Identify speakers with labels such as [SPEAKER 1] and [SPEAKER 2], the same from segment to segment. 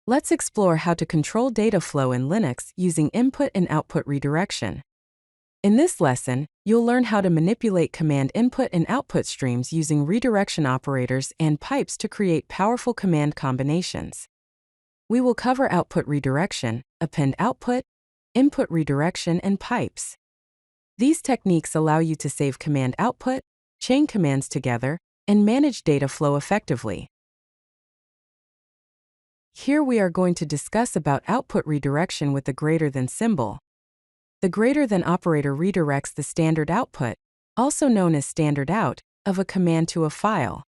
[SPEAKER 1] Let's explore how to control data flow in Linux using input and output redirection. In this lesson, you'll learn how to manipulate command input and output streams using redirection operators and pipes to create powerful command combinations. We will cover output redirection, append output, input redirection, and pipes. These techniques allow you to save command output, chain commands together, and manage data flow effectively. Here we are going to discuss about output redirection with the greater than symbol. The greater than operator redirects the standard output, also known as standard out, of a command to a file.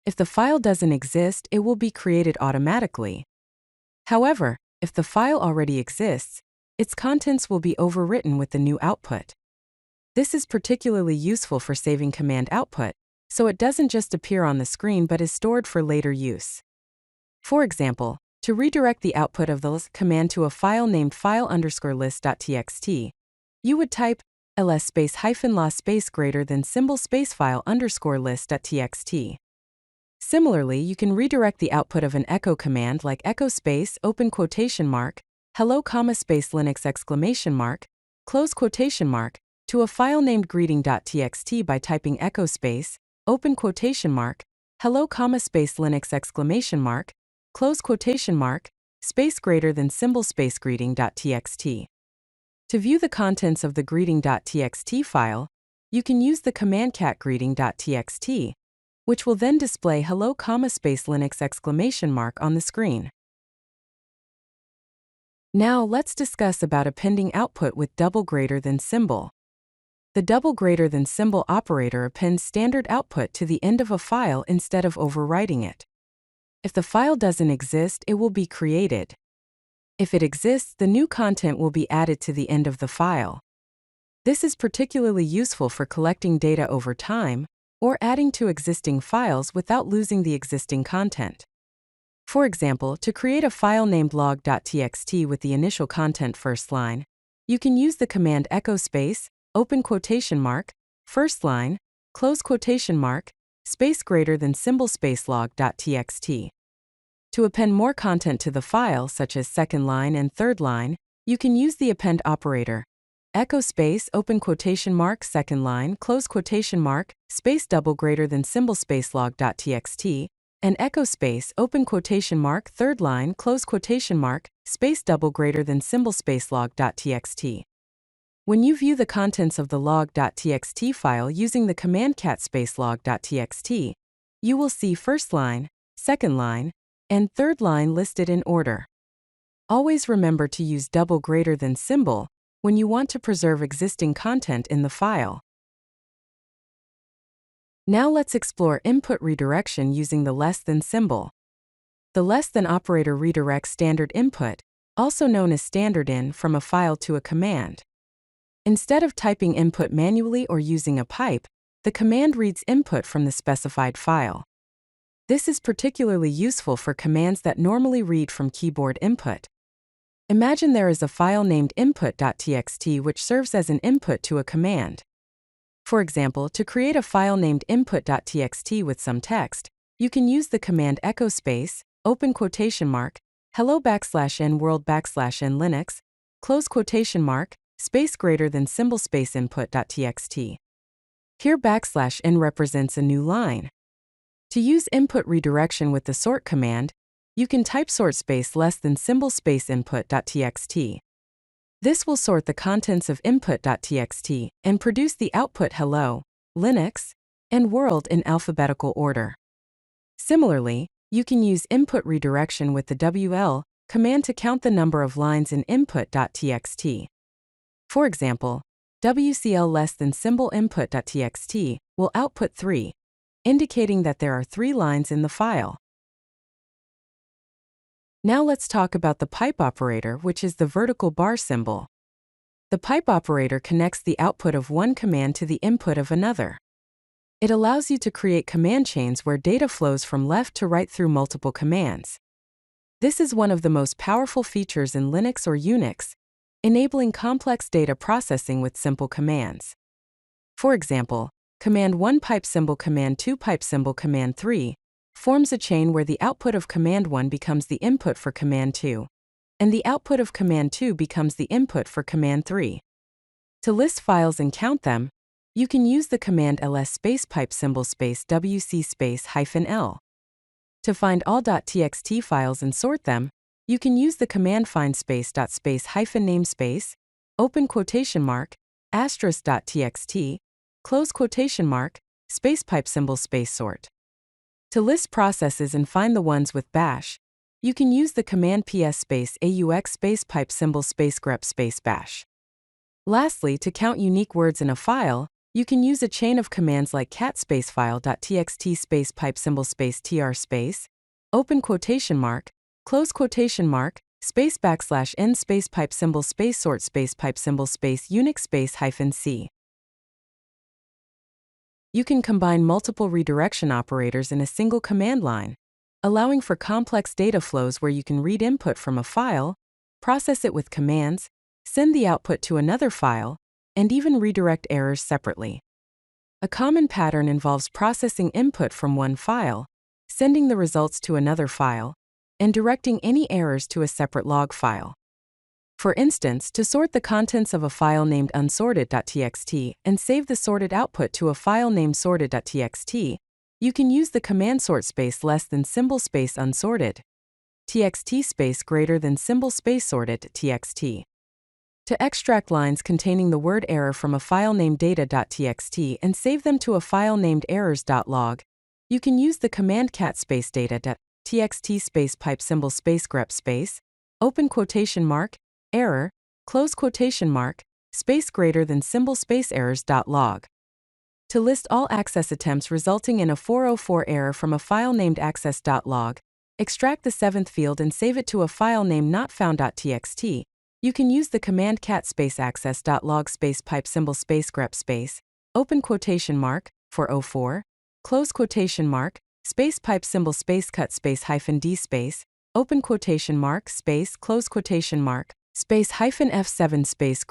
[SPEAKER 1] If the file doesn't exist, it will be created automatically. However, if the file already exists, its contents will be overwritten with the new output. This is particularly useful for saving command output, so it doesn't just appear on the screen but is stored for later use. For example, to redirect the output of the ls command to a file named file_list.txt, you would type ls space -la space greater than symbol space file_list.txt. Similarly, you can redirect the output of an echo command like echo space open quotation mark hello comma space Linux exclamation mark close quotation mark to a file named greeting.txt by typing echo space open quotation mark hello comma space Linux exclamation mark close quotation mark, space greater than symbol space greeting.txt. To view the contents of the greeting.txt file, you can use the command cat greeting.txt, which will then display hello comma space Linux exclamation mark on the screen. Now let's discuss about appending output with double greater than symbol. The double greater than symbol operator appends standard output to the end of a file instead of overwriting it. If the file doesn't exist, it will be created. If it exists, the new content will be added to the end of the file. This is particularly useful for collecting data over time or adding to existing files without losing the existing content. For example, to create a file named log.txt with the initial content first line, you can use the command echo space, open quotation mark, first line, close quotation mark, space greater than symbol space log.txt. To append more content to the file, such as second line and third line, you can use the append operator. Echo space open quotation mark second line close quotation mark space double greater than symbol space log.txt and echo space open quotation mark third line close quotation mark space double greater than symbol space log.txt. When you view the contents of the log.txt file using the command cat space log.txt, you will see first line, second line, and third line listed in order. Always remember to use double greater than symbol when you want to preserve existing content in the file. Now let's explore input redirection using the less than symbol. The less than operator redirects standard input, also known as standard in, from a file to a command. Instead of typing input manually or using a pipe, the command reads input from the specified file. This is particularly useful for commands that normally read from keyboard input. Imagine there is a file named input.txt which serves as an input to a command. For example, to create a file named input.txt with some text, you can use the command echo space, open quotation mark, hello \n world \n Linux, close quotation mark, space greater than symbol space input.txt. Here \n represents a new line. To use input redirection with the sort command, you can type sort space less than symbol space input.txt. This will sort the contents of input.txt and produce the output hello, Linux, and world in alphabetical order. Similarly, you can use input redirection with the wl command to count the number of lines in input.txt. For example, wcl less than symbol input.txt will output 3, indicating that there are 3 lines in the file. Now let's talk about the pipe operator, which is the vertical bar symbol. The pipe operator connects the output of one command to the input of another. It allows you to create command chains where data flows from left to right through multiple commands. This is one of the most powerful features in Linux or Unix, enabling complex data processing with simple commands. For example, command 1 pipe symbol command 2 pipe symbol command 3 forms a chain where the output of command 1 becomes the input for command 2, and the output of command 2 becomes the input for command 3. To list files and count them, you can use the command ls space pipe symbol space wc space -l. To find all .txt files and sort them, you can use the command find space -namespace, open quotation mark, *.txt, close quotation mark, space pipe symbol space sort. To list processes and find the ones with bash, you can use the command ps space aux space pipe symbol space grep space bash. Lastly, to count unique words in a file, you can use a chain of commands like cat space file.txt space pipe symbol space tr space, open quotation mark, close quotation mark, space \n space pipe symbol space sort space pipe symbol space unix space -c. You can combine multiple redirection operators in a single command line, allowing for complex data flows where you can read input from a file, process it with commands, send the output to another file, and even redirect errors separately. A common pattern involves processing input from one file, sending the results to another file, and directing any errors to a separate log file. For instance, to sort the contents of a file named unsorted.txt and save the sorted output to a file named sorted.txt, you can use the command sort space <symbol space unsorted, txt space > symbol space sorted txt. To extract lines containing the word error from a file named data.txt and save them to a file named errors.log, you can use the command cat space data.txt space pipe symbol space grep space, open quotation mark, error, close quotation mark, space > symbol space errors.log. To list all access attempts resulting in a 404 error from a file named access.log, extract the 7th field and save it to a file named notfound.txt, you can use the command cat space access.log space pipe symbol space grep space, open quotation mark, 404, close quotation mark, space pipe symbol space cut space -d space, open quotation mark, space, close quotation mark, space -f7 space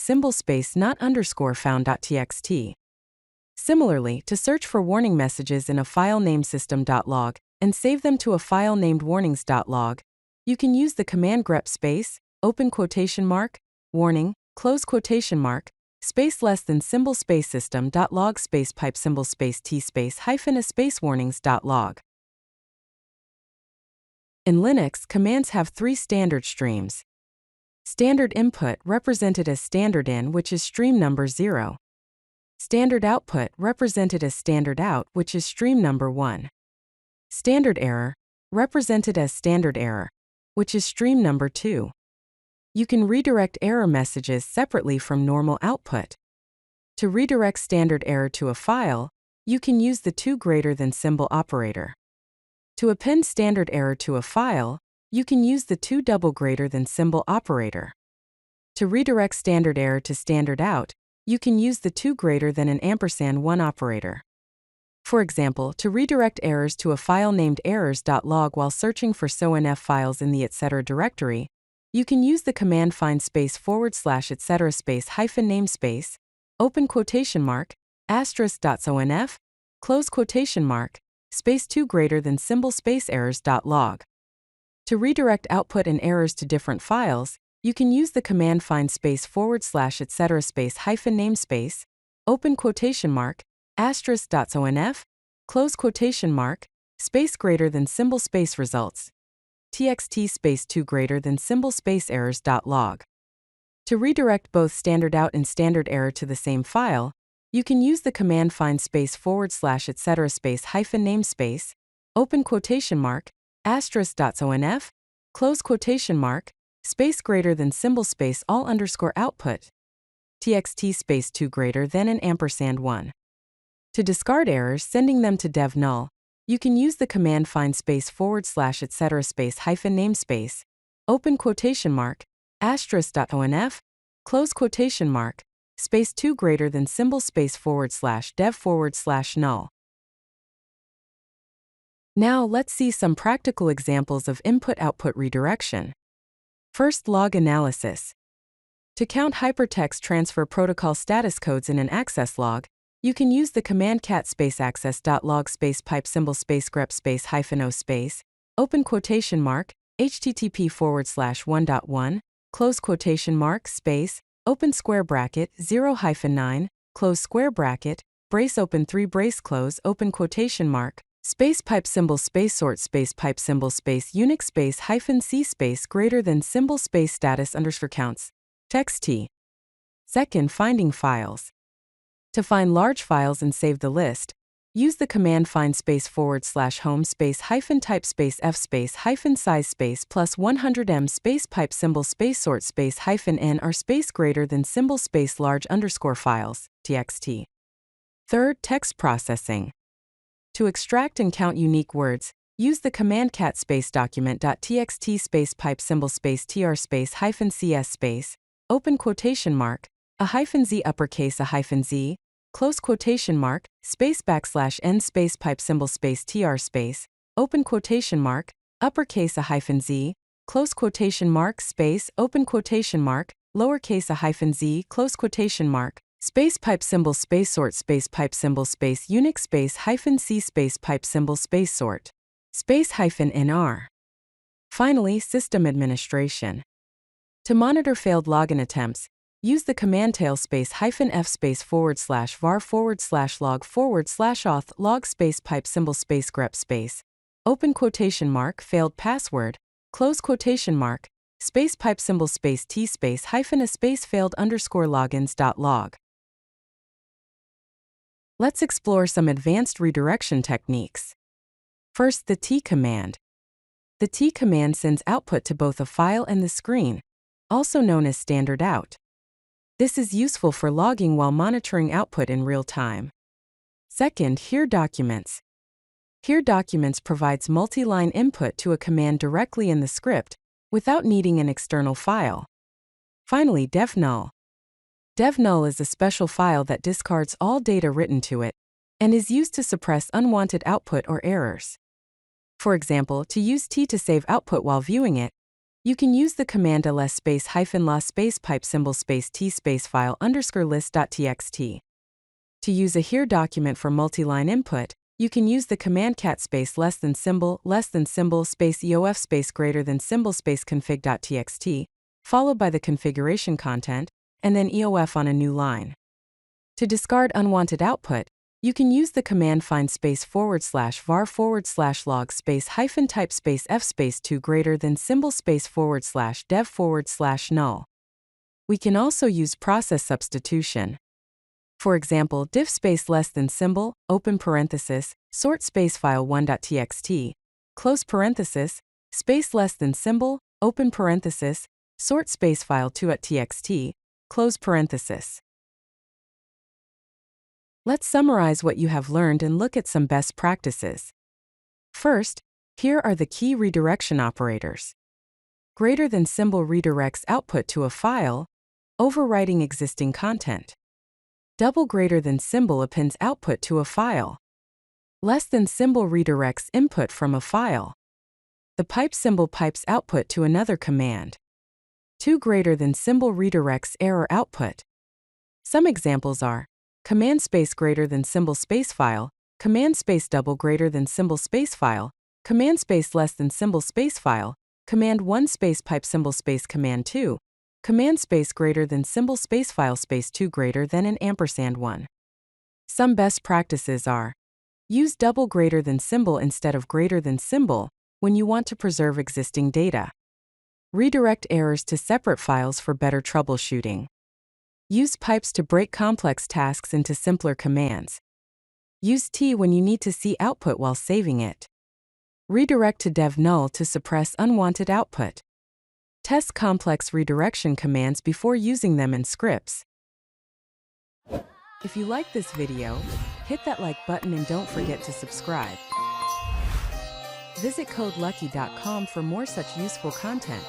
[SPEAKER 1] > symbol space not underscore found.txt. Similarly, to search for warning messages in a file named system.log and save them to a file named warnings.log, you can use the command grep space, open quotation mark, warning, close quotation mark, space symbol space system.log space pipe symbol space t space -a space warnings.log. In Linux, commands have 3 standard streams. Standard input, represented as standard in, which is stream number 0. Standard output, represented as standard out, which is stream number 1. Standard error, represented as standard error, which is stream number 2. You can redirect error messages separately from normal output. To redirect standard error to a file, you can use the $= operator. To append standard error to a file, you can use the $= operator. To redirect standard error to standard out, you can use the $1 operator. For example, to redirect errors to a file named errors.log while searching for sonf files in the etc. directory, you can use the command find space / etc. space -namespace, open quotation mark, *sonf, close quotation mark, space > symbol space errors.log. To redirect output and errors to different files, you can use the command find space / etc. space -namespace, open quotation mark, *sonf, close quotation mark, space > symbol space results, txt space > symbol space errors.log. To redirect both standard out and standard error to the same file, you can use the command find space / etc. space -namespace, open quotation mark, *sonf, close quotation mark, space > symbol space all underscore output, txt space and $1. To discard errors, sending them to dev null, you can use the command find space / etc. space -namespace, open quotation mark, *sonf, close quotation mark, space > symbol space / dev / null. Now let's see some practical examples of input-output redirection. First, log analysis. To count hypertext transfer protocol status codes in an access log, You can use the command cat space access.log space pipe symbol space grep space -o space, open quotation mark, http:/1.1, close quotation mark, space, open square bracket, 0-9, close square bracket, brace open 3 brace close, open quotation mark, space pipe symbol space sort space pipe symbol space Unix space -c space greater than symbol space status underscore counts, text t. Second, finding files. To find large files and save the list, use the command find space /home space -type space f space -size space +100m space pipe symbol space sort space -n space greater than symbol space large underscore files, txt. Third, text processing. To extract and count unique words, use the command cat space document.txt space pipe symbol space tr space -cs space, open quotation mark, -z uppercase -z, close quotation mark, space \n space pipe symbol space tr space, open quotation mark, uppercase -z, close quotation mark, space, open quotation mark, lowercase -z, close quotation mark, space pipe symbol space sort space pipe symbol space Unix space -c space pipe symbol space sort, space -nr. Finally, system administration. To monitor failed login attempts, use the command tail space -f space /var/log/auth log space pipe symbol space grep space, open quotation mark, failed password, close quotation mark, space pipe symbol space t space -a space failed underscore logins.log. Let's explore some advanced redirection techniques. First, the T command. The T command sends output to both a file and the screen, also known as standard out. This is useful for logging while monitoring output in real time. Second, here documents. Here documents provides multi-line input to a command directly in the script, without needing an external file. Finally, dev null. Dev null is a special file that discards all data written to it, and is used to suppress unwanted output or errors. For example, to use T to save output while viewing it, you can use the command ls space -la space pipe symbol space t space file underscore list.txt. To use a here document for multi-line input, you can use the command cat space >symbol space eof space greater than symbol space config.txt, followed by the configuration content, and then eof on a new line. To discard unwanted output, you can use the command find space /var/log space -type space f space 2 greater than symbol space /dev null. We can also use process substitution. For example, diff space symbol, open parenthesis, sort space file1.txt, close parenthesis, space symbol, open parenthesis, sort space file2.txt, close parenthesis. Let's summarize what you have learned and look at some best practices. First, here are the key redirection operators. Greater than symbol redirects output to a file, overwriting existing content. Double greater than symbol appends output to a file. Less than symbol redirects input from a file. The pipe symbol pipes output to another command. 2 greater than symbol redirects error output. Some examples are command space greater than symbol space file, command space double greater than symbol space file, command space less than symbol space file, command 1 space pipe symbol space command 2, command space greater than symbol space file space 2 greater than an &1. Some best practices are: use double greater than symbol instead of greater than symbol when you want to preserve existing data. Redirect errors to separate files for better troubleshooting. Use pipes to break complex tasks into simpler commands. Use T when you need to see output while saving it. Redirect to dev null to suppress unwanted output. Test complex redirection commands before using them in scripts. If you like this video, hit that like button and don't forget to subscribe. Visit codelucky.com for more such useful content.